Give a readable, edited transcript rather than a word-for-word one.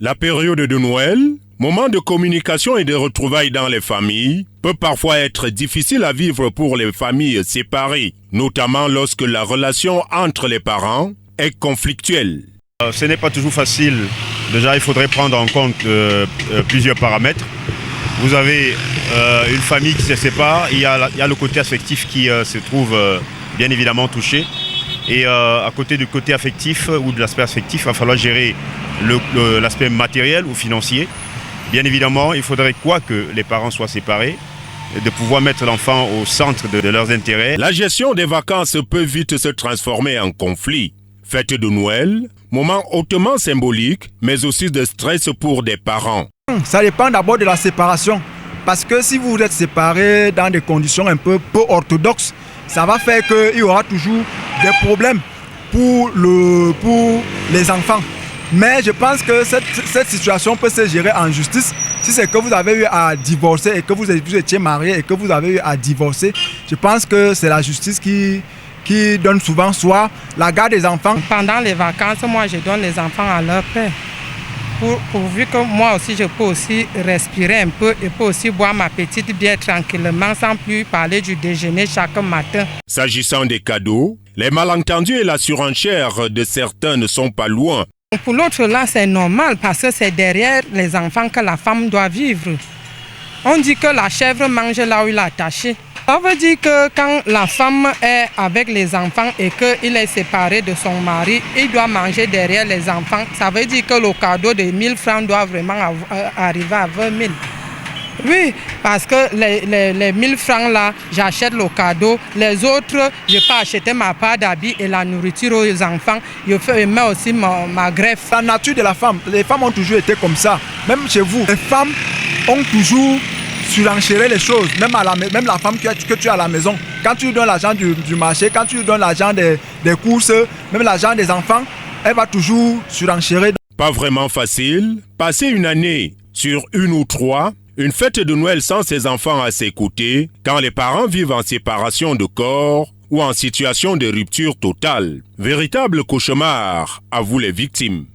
La période de Noël, moment de communication et de retrouvailles dans les familles, peut parfois être difficile à vivre pour les familles séparées, notamment lorsque la relation entre les parents est conflictuelle. Ce n'est pas toujours facile. Déjà, il faudrait prendre en compte plusieurs paramètres. Vous avez une famille qui se sépare, il y a le côté affectif qui se trouve bien évidemment touché. Et à côté du côté affectif ou de l'aspect affectif, il va falloir gérer l'aspect matériel ou financier. Bien évidemment, il faudrait que les parents soient séparés, de pouvoir mettre l'enfant au centre de leurs intérêts. La gestion des vacances peut vite se transformer en conflit. Fête de Noël, moment hautement symbolique, mais aussi de stress pour des parents. Ça dépend d'abord de la séparation. Parce que si vous êtes séparés dans des conditions un peu orthodoxes, ça va faire qu'il y aura toujours des problèmes pour les enfants. Mais je pense que cette situation peut se gérer en justice. Si c'est que vous avez eu à divorcer et que vous étiez marié et que vous avez eu à divorcer, je pense que c'est la justice qui donne souvent soit la garde des enfants. Pendant les vacances, moi je donne les enfants à leur père. Pourvu que moi aussi je peux aussi respirer un peu et peux aussi boire ma petite bière tranquillement sans plus parler du déjeuner chaque matin. S'agissant des cadeaux, les malentendus et la surenchère de certains ne sont pas loin. Pour l'autre là c'est normal parce que c'est derrière les enfants que la femme doit vivre. On dit que la chèvre mange là où il est attaché. Ça veut dire que quand la femme est avec les enfants et qu'il est séparé de son mari, il doit manger derrière les enfants. Ça veut dire que le cadeau de 1000 francs doit vraiment arriver à 20 000. Oui, parce que les 1000 francs là, j'achète le cadeau. Les autres, je peux acheter ma part d'habits et la nourriture aux enfants. Je mets aussi ma greffe. La nature de la femme, les femmes ont toujours été comme ça. Même chez vous, les femmes ont toujours surenchérer les choses, même la femme que tu as à la maison. Quand tu lui donnes l'argent du marché, quand tu lui donnes l'argent des courses, même l'argent des enfants, elle va toujours surenchérer. Pas vraiment facile, passer une année sur une ou trois, une fête de Noël sans ses enfants à ses côtés, quand les parents vivent en séparation de corps ou en situation de rupture totale. Véritable cauchemar, avouent les victimes.